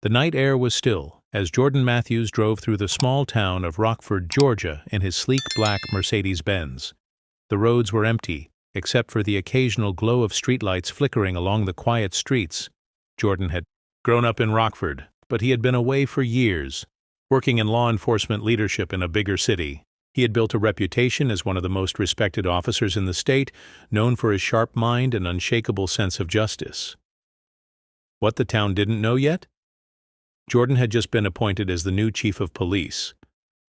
The night air was still, as Jordan Matthews drove through the small town of Rockford, Georgia, in his sleek black Mercedes-Benz. The roads were empty, except for the occasional glow of streetlights flickering along the quiet streets. Jordan had grown up in Rockford, but he had been away for years, working in law enforcement leadership in a bigger city. He had built a reputation as one of the most respected officers in the state, known for his sharp mind and unshakable sense of justice. What the town didn't know yet? Jordan had just been appointed as the new chief of police,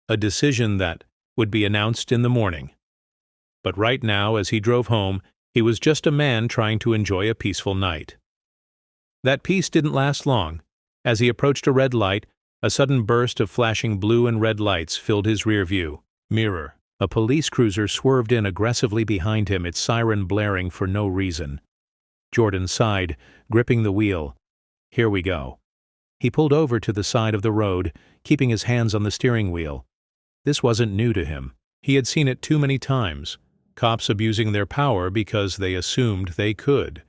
a decision that would be announced in the morning. But right now, as he drove home, he was just a man trying to enjoy a peaceful night. That peace didn't last long. As he approached a red light, a sudden burst of flashing blue and red lights filled his rear view mirror. A police cruiser swerved in aggressively behind him, its siren blaring for no reason. Jordan sighed, gripping the wheel. Here we go. He pulled over to the side of the road, keeping his hands on the steering wheel. This wasn't new to him. He had seen it too many times. Cops abusing their power because they assumed they could.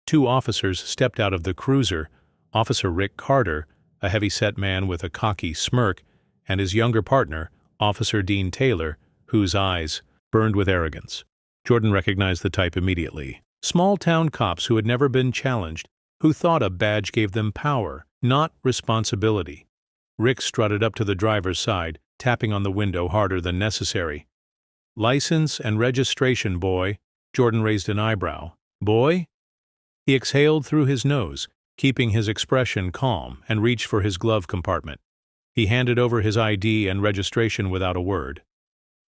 Two officers stepped out of the cruiser, Officer Rick Carter, a heavy-set man with a cocky smirk, and his younger partner, Officer Dean Taylor, whose eyes burned with arrogance. Jordan recognized the type immediately. Small-town cops who had never been challenged, who thought a badge gave them power, not responsibility. Rick strutted up to the driver's side, tapping on the window harder than necessary. License and registration, boy. Jordan raised an eyebrow. Boy? He exhaled through his nose, keeping his expression calm, and reached for his glove compartment. He handed over his ID and registration without a word.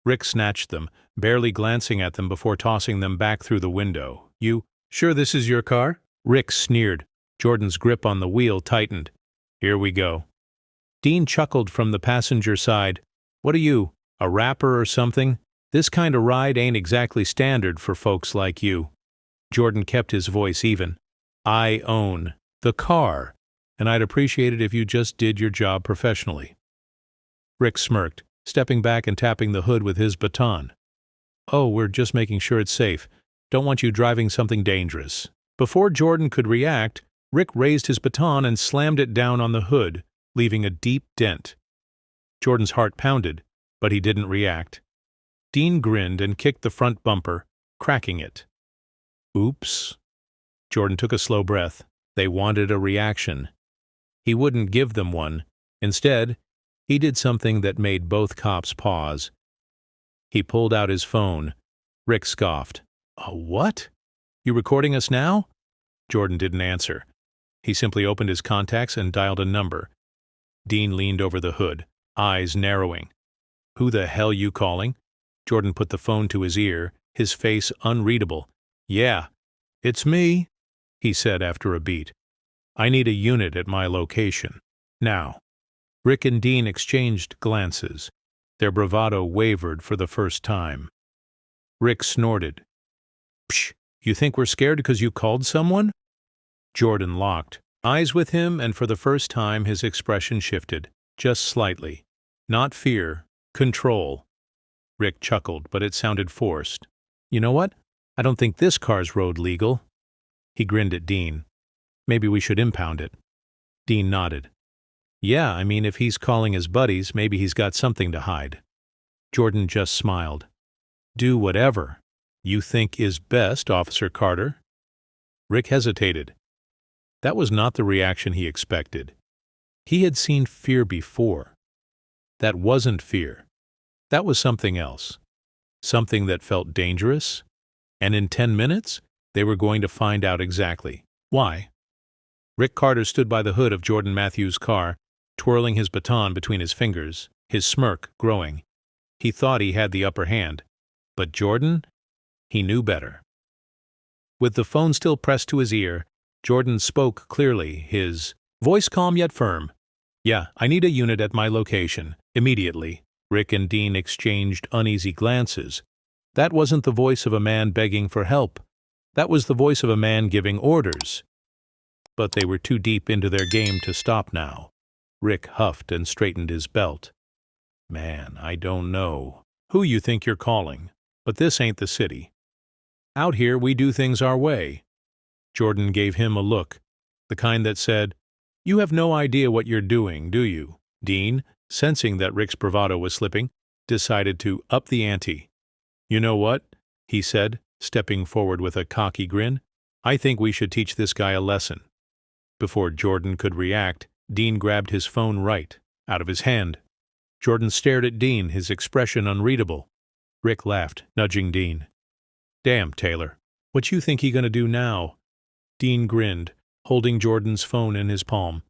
Rick snatched them, barely glancing at them before tossing them back through the window. You sure this is your car? Rick sneered. Jordan's grip on the wheel tightened. Here we go. Dean chuckled from the passenger side. What are you, a rapper or something? This kind of ride ain't exactly standard for folks like you. Jordan kept his voice even. I own the car, and I'd appreciate it if you just did your job professionally. Rick smirked, stepping back and tapping the hood with his baton. Oh, we're just making sure it's safe. Don't want you driving something dangerous. Before Jordan could react, Rick raised his baton and slammed it down on the hood, leaving a deep dent. Jordan's heart pounded, but he didn't react. Dean grinned and kicked the front bumper, cracking it. Oops. Jordan took a slow breath. They wanted a reaction. He wouldn't give them one. Instead, he did something that made both cops pause. He pulled out his phone. Rick scoffed. What? You recording us now? Jordan didn't answer. He simply opened his contacts and dialed a number. Dean leaned over the hood, eyes narrowing. Who the hell you calling? Jordan put the phone to his ear, his face unreadable. Yeah, it's me, he said after a beat. I need a unit at my location. Now. Rick and Dean exchanged glances. Their bravado wavered for the first time. Rick snorted. Psh, you think we're scared because you called someone? Jordan locked eyes with him, and for the first time his expression shifted, just slightly. Not fear, control. Rick chuckled, but it sounded forced. You know what? I don't think this car's road legal. He grinned at Dean. Maybe we should impound it. Dean nodded. Yeah, I mean, if he's calling his buddies, maybe he's got something to hide. Jordan just smiled. Do whatever you think is best, Officer Carter. Rick hesitated. That was not the reaction he expected. He had seen fear before. That wasn't fear. That was something else. Something that felt dangerous. And in 10 minutes, they were going to find out exactly why. Rick Carter stood by the hood of Jordan Matthews' car, twirling his baton between his fingers, his smirk growing. He thought he had the upper hand. But Jordan? He knew better. With the phone still pressed to his ear, Jordan spoke clearly, his voice calm yet firm. Yeah, I need a unit at my location, immediately. Rick and Dean exchanged uneasy glances. That wasn't the voice of a man begging for help. That was the voice of a man giving orders. But they were too deep into their game to stop now. Rick huffed and straightened his belt. Man, I don't know who you think you're calling, but this ain't the city. Out here we do things our way. Jordan gave him a look, the kind that said, You have no idea what you're doing, do you? Dean, sensing that Rick's bravado was slipping, decided to up the ante. You know what? He said, stepping forward with a cocky grin. I think we should teach this guy a lesson. Before Jordan could react, Dean grabbed his phone right out of his hand. Jordan stared at Dean, his expression unreadable. Rick laughed, nudging Dean. Damn, Taylor. What you think he gonna do now? Dean grinned, holding Jordan's phone in his palm.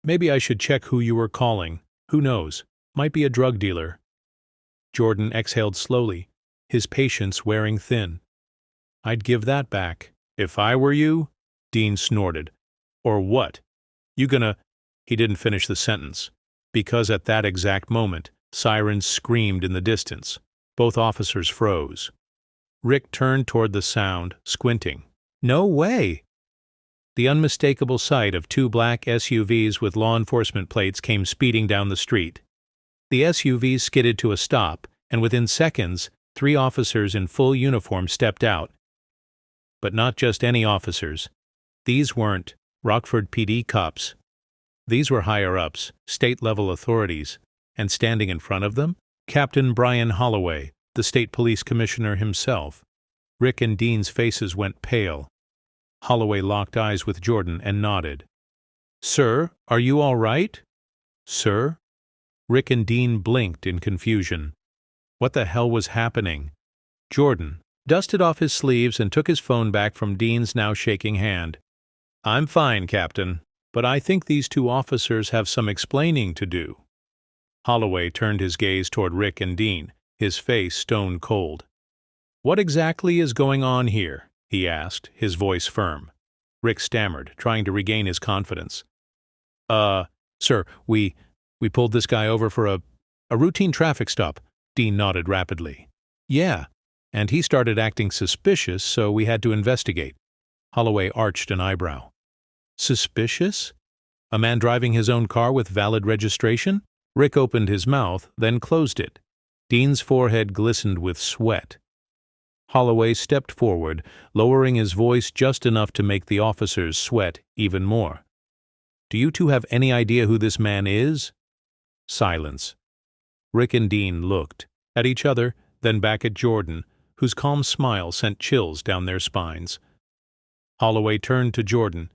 Maybe I should check who you were calling. Who knows? Might be a drug dealer. Jordan exhaled slowly, his patience wearing thin. I'd give that back. If I were you? Dean snorted. Or what? You gonna... He didn't finish the sentence, because at that exact moment, sirens screamed in the distance. Both officers froze. Rick turned toward the sound, squinting. No way! The unmistakable sight of two black SUVs with law enforcement plates came speeding down the street. The SUVs skidded to a stop, and within seconds, 3 officers in full uniform stepped out. But not just any officers. These weren't Rockford PD cops. These were higher-ups, state-level authorities, and standing in front of them, Captain Brian Holloway, the state police commissioner himself. Rick and Dean's faces went pale. Holloway locked eyes with Jordan and nodded. Sir, are you all right? Sir? Rick and Dean blinked in confusion. What the hell was happening? Jordan dusted off his sleeves and took his phone back from Dean's now shaking hand. I'm fine, Captain, but I think these 2 officers have some explaining to do. Holloway turned his gaze toward Rick and Dean, his face stone cold. What exactly is going on here? He asked, his voice firm. Rick stammered, trying to regain his confidence. Sir, we pulled this guy over for a routine traffic stop. Dean nodded rapidly. Yeah, and he started acting suspicious, so we had to investigate. Holloway arched an eyebrow. Suspicious? A man driving his own car with valid registration? Rick opened his mouth, then closed it. Dean's forehead glistened with sweat. Holloway stepped forward, lowering his voice just enough to make the officers sweat even more. Do you 2 have any idea who this man is? Silence. Rick and Dean looked, at each other, then back at Jordan, whose calm smile sent chills down their spines. Holloway turned to Jordan.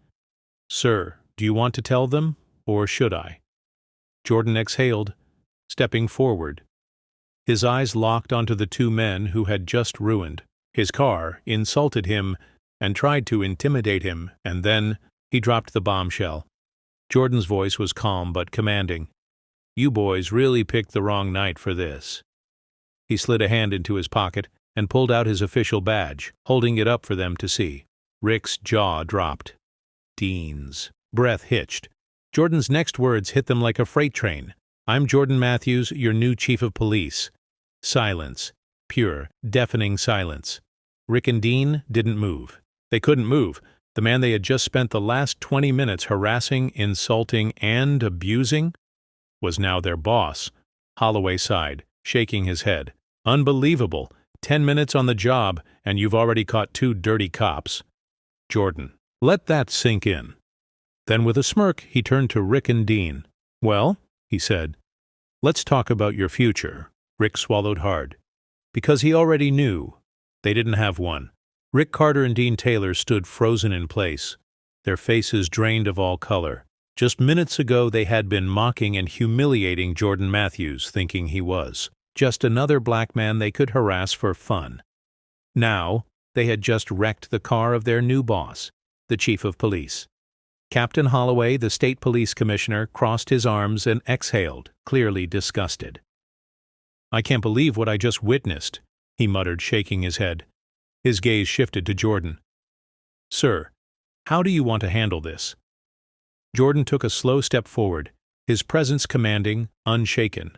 Sir, do you want to tell them, or should I? Jordan exhaled, stepping forward. His eyes locked onto the 2 men who had just ruined his car, insulted him, and tried to intimidate him, and then he dropped the bombshell. Jordan's voice was calm but commanding. You boys really picked the wrong night for this. He slid a hand into his pocket and pulled out his official badge, holding it up for them to see. Rick's jaw dropped. Dean's breath hitched. Jordan's next words hit them like a freight train. I'm Jordan Matthews, your new chief of police. Silence. Pure, deafening silence. Rick and Dean didn't move. They couldn't move. The man they had just spent the last 20 minutes harassing, insulting, and abusing was now their boss. Holloway sighed, shaking his head. Unbelievable. 10 minutes on the job, and you've already caught 2 dirty cops. Jordan, let that sink in. Then with a smirk, he turned to Rick and Dean. Well, he said, let's talk about your future. Rick swallowed hard. Because he already knew. They didn't have one. Rick Carter and Dean Taylor stood frozen in place, their faces drained of all color. Just minutes ago they had been mocking and humiliating Jordan Matthews, thinking he was just another black man they could harass for fun. Now, they had just wrecked the car of their new boss, the chief of police. Captain Holloway, the state police commissioner, crossed his arms and exhaled, clearly disgusted. I can't believe what I just witnessed, he muttered, shaking his head. His gaze shifted to Jordan. Sir, how do you want to handle this? Jordan took a slow step forward, his presence commanding, unshaken.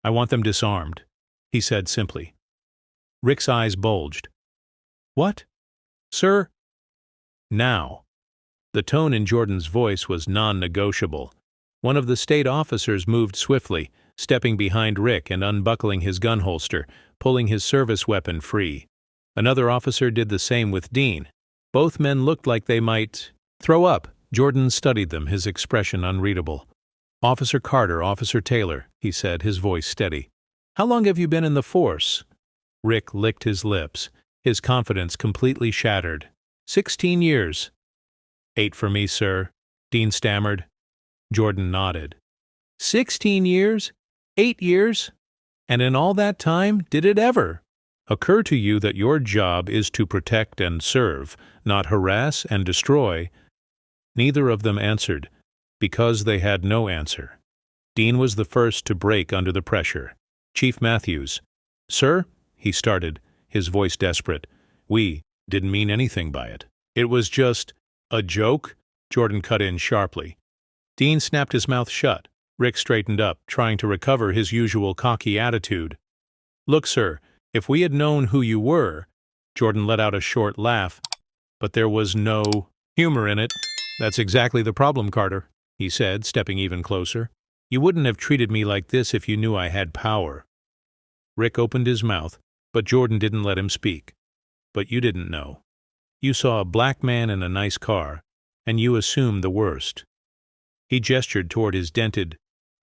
I want them disarmed, he said simply. Rick's eyes bulged. What? Sir? Now. The tone in Jordan's voice was non-negotiable. One of the state officers moved swiftly, stepping behind Rick and unbuckling his gun holster, pulling his service weapon free. Another officer did the same with Dean. Both men looked like they might throw up Jordan studied them, his expression unreadable. "Officer Carter, Officer Taylor," he said, his voice steady. "How long have you been in the force?" Rick licked his lips, his confidence completely shattered. 16 years. 8 for me, sir," Dean stammered. Jordan nodded. 16 years? 8 years? And in all that time, did it ever occur to you that your job is to protect and serve, not harass and destroy? Neither of them answered, because they had no answer. Dean was the first to break under the pressure. "Chief Matthews." "Sir," he started, his voice desperate. "We didn't mean anything by it. It was just a joke," Jordan cut in sharply. Dean snapped his mouth shut. Rick straightened up, trying to recover his usual cocky attitude. "Look, sir, if we had known who you were—" Jordan let out a short laugh, but there was no humor in it. "That's exactly the problem, Carter," he said, stepping even closer. "You wouldn't have treated me like this if you knew I had power." Rick opened his mouth, but Jordan didn't let him speak. "But you didn't know. You saw a black man in a nice car, and you assumed the worst." He gestured toward his dented,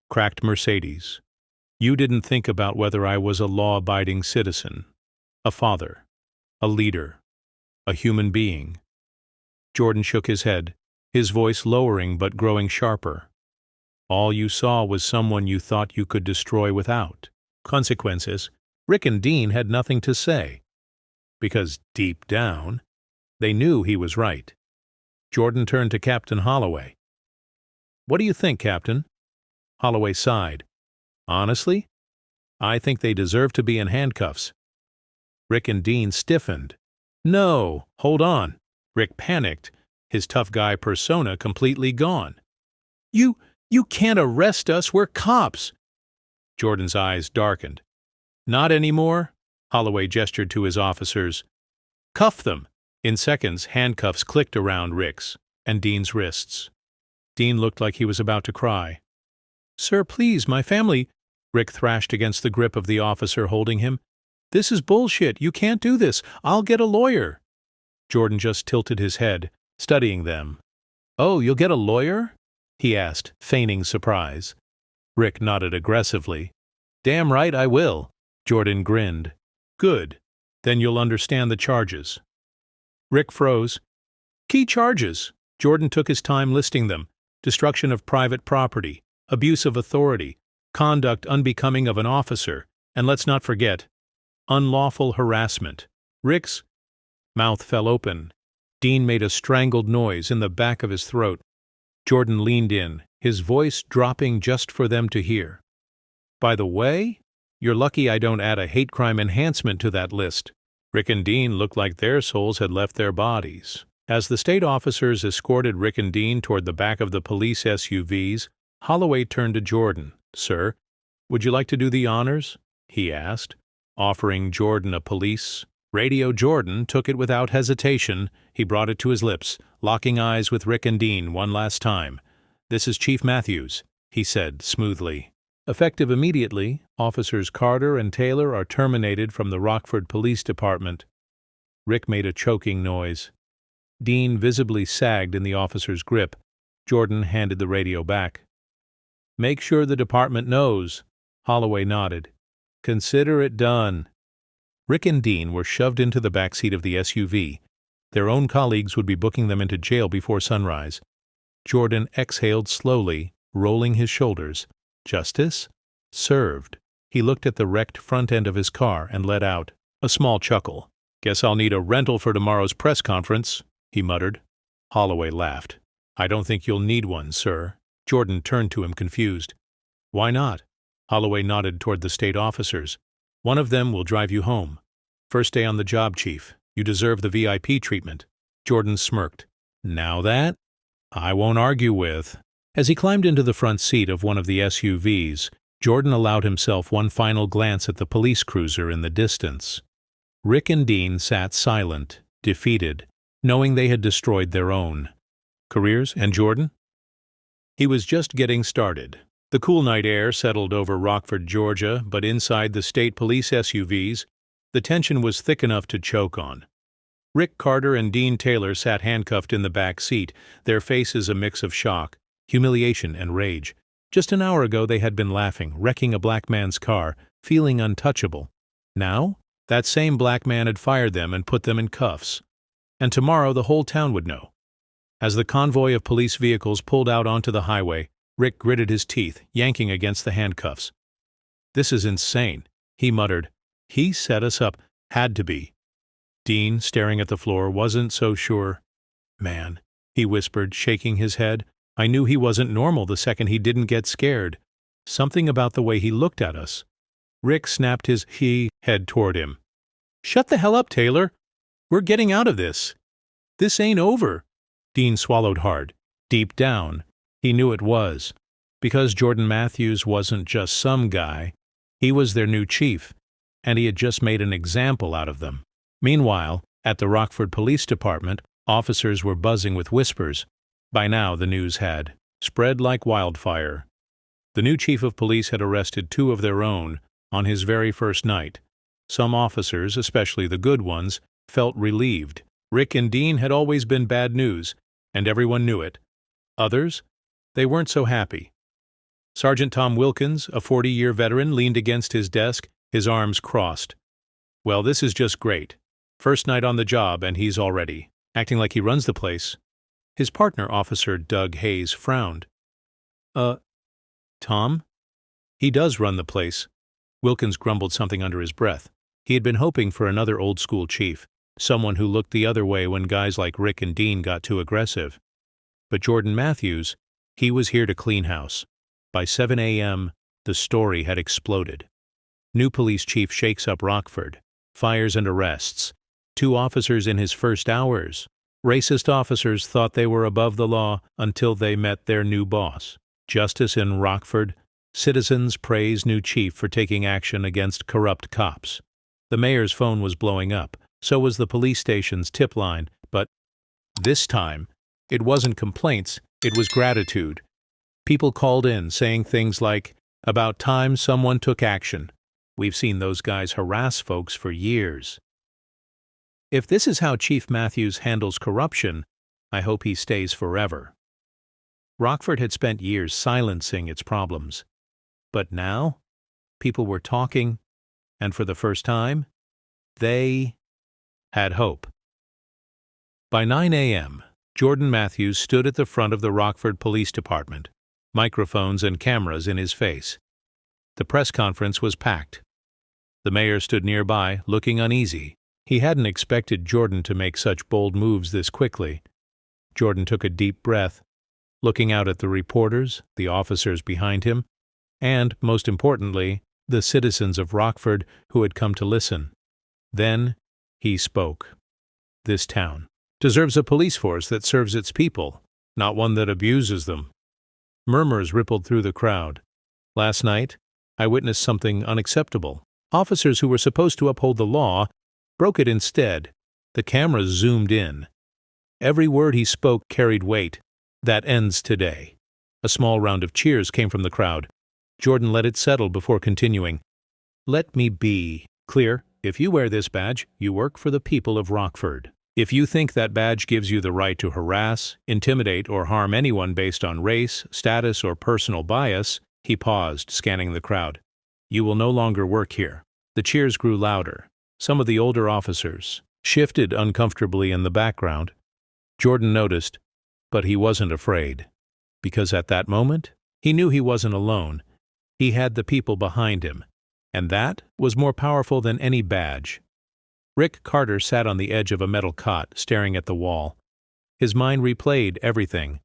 cracked Mercedes. "You didn't think about whether I was a law-abiding citizen, a father, a leader, a human being." Jordan shook his head, his voice lowering but growing sharper. "All you saw was someone you thought you could destroy without consequences." Rick and Dean had nothing to say, because deep down, they knew he was right. Jordan turned to Captain Holloway. "What do you think, Captain?" Holloway sighed. "Honestly, I think they deserve to be in handcuffs." Rick and Dean stiffened. "No, hold on." Rick panicked, his tough guy persona completely gone. You can't arrest us, we're cops." Jordan's eyes darkened. "Not anymore," Holloway gestured to his officers. "Cuff them." In seconds, handcuffs clicked around Rick's and Dean's wrists. Dean looked like he was about to cry. "Sir, please, my family—" Rick thrashed against the grip of the officer holding him. "This is bullshit. You can't do this. I'll get a lawyer." Jordan just tilted his head, studying them. "Oh, you'll get a lawyer?" he asked, feigning surprise. Rick nodded aggressively. "Damn right I will." Jordan grinned. "Good. Then you'll understand the charges." Rick froze. "Key charges." Jordan took his time listing them. "Destruction of private property, abuse of authority, conduct unbecoming of an officer, and let's not forget, unlawful harassment." Rick's mouth fell open. Dean made a strangled noise in the back of his throat. Jordan leaned in, his voice dropping just for them to hear. "By the way, you're lucky I don't add a hate crime enhancement to that list." Rick and Dean looked like their souls had left their bodies. As the state officers escorted Rick and Dean toward the back of the police SUVs, Holloway turned to Jordan. "Sir, would you like to do the honors?" he asked, offering Jordan a police radio. Jordan took it without hesitation. He brought it to his lips, locking eyes with Rick and Dean one last time. "This is Chief Matthews," he said smoothly. "Effective immediately, Officers Carter and Taylor are terminated from the Rockford Police Department." Rick made a choking noise. Dean visibly sagged in the officer's grip. Jordan handed the radio back. "Make sure the department knows." Holloway nodded. "Consider it done." Rick and Dean were shoved into the back seat of the SUV. Their own colleagues would be booking them into jail before sunrise. Jordan exhaled slowly, rolling his shoulders. Justice? Served. He looked at the wrecked front end of his car and let out a small chuckle. "Guess I'll need a rental for tomorrow's press conference," he muttered. Holloway laughed. "I don't think you'll need one, sir." Jordan turned to him confused. "Why not?" Holloway nodded toward the state officers. "One of them will drive you home. First day on the job, Chief. You deserve the VIP treatment." Jordan smirked. "Now that I won't argue with." As he climbed into the front seat of one of the SUVs, Jordan allowed himself one final glance at the police cruiser in the distance. Rick and Dean sat silent, defeated, knowing they had destroyed their own careers. And Jordan? He was just getting started. The cool night air settled over Rockford, Georgia, but inside the state police SUVs, the tension was thick enough to choke on. Rick Carter and Dean Taylor sat handcuffed in the back seat, their faces a mix of shock, humiliation, and rage. Just an hour ago they had been laughing, wrecking a black man's car, feeling untouchable. Now, that same black man had fired them and put them in cuffs. And tomorrow the whole town would know. As the convoy of police vehicles pulled out onto the highway, Rick gritted his teeth, yanking against the handcuffs. "This is insane," he muttered. "He set us up. Had to be." Dean, staring at the floor, wasn't so sure. "Man," he whispered, shaking his head. "I knew he wasn't normal the second he didn't get scared. Something about the way he looked at us." Rick snapped his head toward him. "Shut the hell up, Taylor. We're getting out of this. This ain't over." Dean swallowed hard. Deep down, he knew it was. Because Jordan Matthews wasn't just some guy. He was their new chief, and he had just made an example out of them. Meanwhile, at the Rockford Police Department, officers were buzzing with whispers. By now the news had spread like wildfire. The new chief of police had arrested 2 of their own on his very first night. Some officers, especially the good ones, felt relieved. Rick and Dean had always been bad news, and everyone knew it. Others? They weren't so happy. Sergeant Tom Wilkins, a 40-year veteran, leaned against his desk, his arms crossed. "Well, this is just great. First night on the job, and he's already acting like he runs the place." His partner, Officer Doug Hayes, frowned. Tom? He does run the place." Wilkins grumbled something under his breath. He had been hoping for another old-school chief, someone who looked the other way when guys like Rick and Dean got too aggressive. But Jordan Matthews, he was here to clean house. By 7 a.m., the story had exploded. New police chief shakes up Rockford. Fires and arrests. 2 officers in his first hours. Racist officers thought they were above the law until they met their new boss. Justice in Rockford. Citizens praise new chief for taking action against corrupt cops. The mayor's phone was blowing up. So was the police station's tip line. But this time, it wasn't complaints, it was gratitude. People called in saying things like, "About time someone took action. We've seen those guys harass folks for years." If this is how Chief Matthews handles corruption, I hope he stays forever. Rockford had spent years silencing its problems. But now, people were talking, and for the first time, they had hope. By 9 a.m., Jordan Matthews stood at the front of the Rockford Police Department, microphones and cameras in his face. The press conference was packed. The mayor stood nearby, looking uneasy. He hadn't expected Jordan to make such bold moves this quickly. Jordan took a deep breath, looking out at the reporters, the officers behind him, and, most importantly, the citizens of Rockford who had come to listen. Then he spoke. This town deserves a police force that serves its people, not one that abuses them. Murmurs rippled through the crowd. Last night, I witnessed something unacceptable. Officers who were supposed to uphold the law broke it instead. The cameras zoomed in. Every word he spoke carried weight. That ends today. A small round of cheers came from the crowd. Jordan let it settle before continuing. "Let me be clear. If you wear this badge, you work for the people of Rockford. If you think that badge gives you the right to harass, intimidate, or harm anyone based on race, status, or personal bias," he paused, scanning the crowd, "you will no longer work here." The cheers grew louder. Some of the older officers shifted uncomfortably in the background. Jordan noticed, but he wasn't afraid. Because at that moment, he knew he wasn't alone. He had the people behind him, and that was more powerful than any badge. Rick Carter sat on the edge of a metal cot, staring at the wall. His mind replayed everything.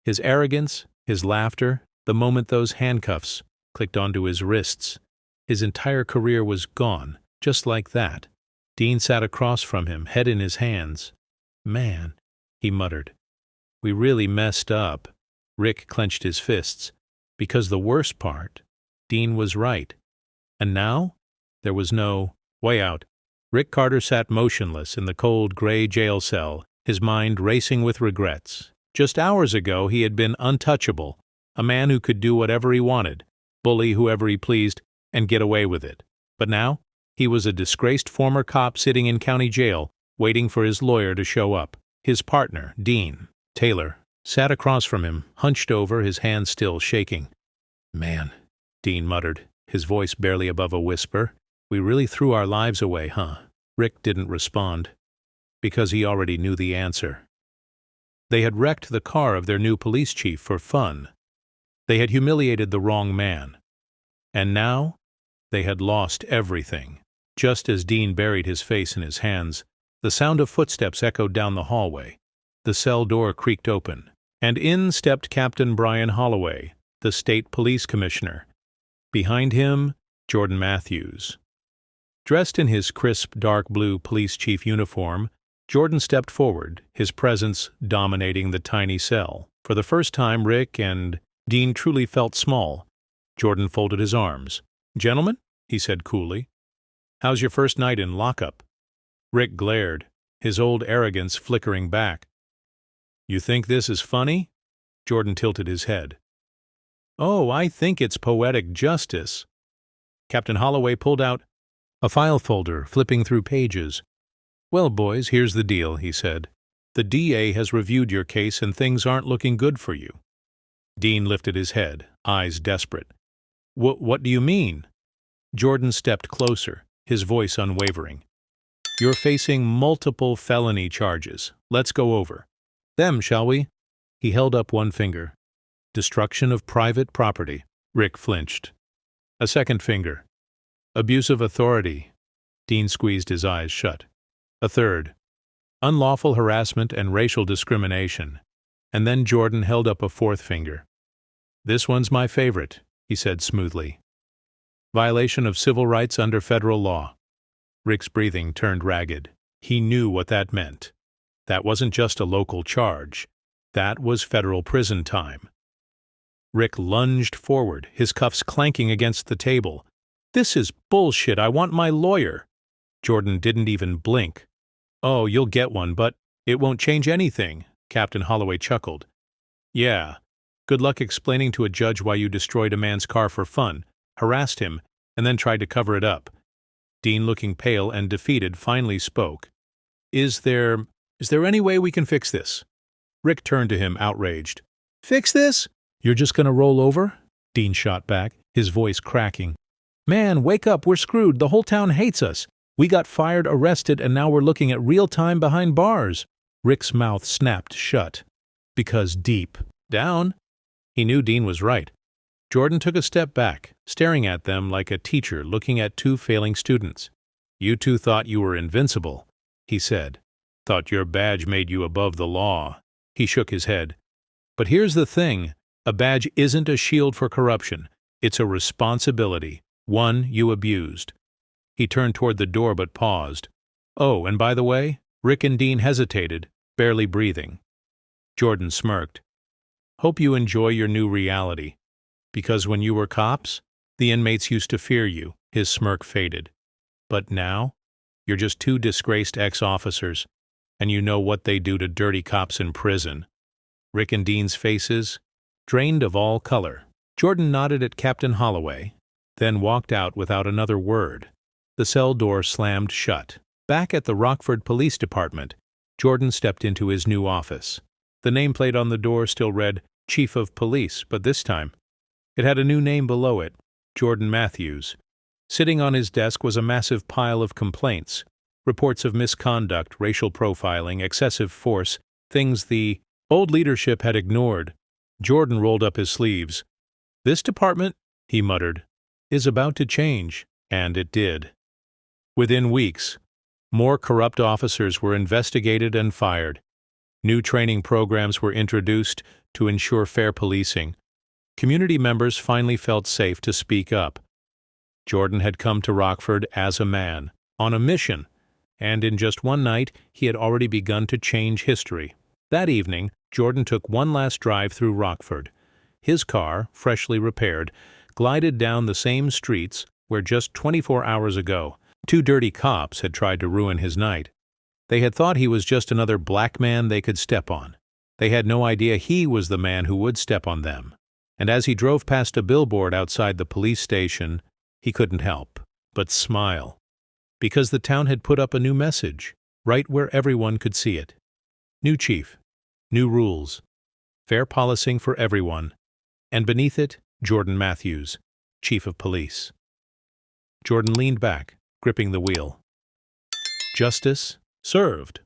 His arrogance, his laughter, the moment those handcuffs clicked onto his wrists. His entire career was gone, just like that. Dean sat across from him, head in his hands. "Man," he muttered. "We really messed up." Rick clenched his fists. Because the worst part, Dean was right. And now, there was no way out. Rick Carter sat motionless in the cold, gray jail cell, his mind racing with regrets. Just hours ago, he had been untouchable, a man who could do whatever he wanted, bully whoever he pleased, and get away with it. But now, he was a disgraced former cop sitting in county jail, waiting for his lawyer to show up. His partner, Dean Taylor, sat across from him, hunched over, his hands still shaking. "Man," Dean muttered, his voice barely above a whisper, "we really threw our lives away, huh?" Rick didn't respond, because he already knew the answer. They had wrecked the car of their new police chief for fun. They had humiliated the wrong man. And now, they had lost everything. Just as Dean buried his face in his hands, the sound of footsteps echoed down the hallway. The cell door creaked open, and in stepped Captain Brian Holloway, the state police commissioner. Behind him, Jordan Matthews. Dressed in his crisp, dark blue police chief uniform, Jordan stepped forward, his presence dominating the tiny cell. For the first time, Rick and Dean truly felt small. Jordan folded his arms. "Gentlemen," he said coolly, "how's your first night in lockup?" Rick glared, his old arrogance flickering back. "You think this is funny?" Jordan tilted his head. "Oh, I think it's poetic justice." Captain Holloway pulled out a file folder, flipping through pages. "Well, boys, here's the deal," he said. "The DA has reviewed your case and things aren't looking good for you." Dean lifted his head, eyes desperate. What do you mean?" Jordan stepped closer, his voice unwavering. "You're facing multiple felony charges. Let's go over them, shall we?" He held up one finger. "Destruction of private property." Rick flinched. A second finger. "Abuse of authority." Dean squeezed his eyes shut. A third. "Unlawful harassment and racial discrimination." And then Jordan held up a fourth finger. "This one's my favorite," he said smoothly. "Violation of civil rights under federal law." Rick's breathing turned ragged. He knew what that meant. That wasn't just a local charge. That was federal prison time. Rick lunged forward, his cuffs clanking against the table. "This is bullshit. I want my lawyer." Jordan didn't even blink. "Oh, you'll get one, but it won't change anything," Captain Holloway chuckled. "Yeah. Good luck explaining to a judge why you destroyed a man's car for fun, harassed him, and then tried to cover it up." Dean, looking pale and defeated, finally spoke. Is there any way we can fix this?" Rick turned to him, outraged. "Fix this? You're just gonna roll over?" Dean shot back, his voice cracking. "Man, wake up, we're screwed, the whole town hates us. We got fired, arrested, and now we're looking at real time behind bars." Rick's mouth snapped shut. Because deep down, he knew Dean was right. Jordan took a step back, staring at them like a teacher looking at two failing students. "You two thought you were invincible," he said. "Thought your badge made you above the law." He shook his head. "But here's the thing. A badge isn't a shield for corruption. It's a responsibility, one you abused." He turned toward the door but paused. "Oh, and by the way," Rick and Dean hesitated, barely breathing. Jordan smirked. "Hope you enjoy your new reality. Because when you were cops, the inmates used to fear you." His smirk faded. "But now, you're just two disgraced ex-officers, and you know what they do to dirty cops in prison." Rick and Dean's faces drained of all color. Jordan nodded at Captain Holloway, then walked out without another word. The cell door slammed shut. Back at the Rockford Police Department, Jordan stepped into his new office. The nameplate on the door still read Chief of Police, but this time it had a new name below it, Jordan Matthews. Sitting on his desk was a massive pile of complaints, reports of misconduct, racial profiling, excessive force, things the old leadership had ignored. Jordan rolled up his sleeves. "This department," he muttered, "is about to change," and it did. Within weeks, more corrupt officers were investigated and fired. New training programs were introduced to ensure fair policing. Community members finally felt safe to speak up. Jordan had come to Rockford as a man, on a mission, and in just one night he had already begun to change history. That evening, Jordan took one last drive through Rockford. His car, freshly repaired, glided down the same streets where just 24 hours ago, two dirty cops had tried to ruin his night. They had thought he was just another black man they could step on. They had no idea he was the man who would step on them. And as he drove past a billboard outside the police station, he couldn't help but smile. Because the town had put up a new message. right where everyone could see it. New chief, new rules, fair policing for everyone, and beneath it, Jordan Matthews, chief of police. Jordan leaned back, gripping the wheel. Justice served.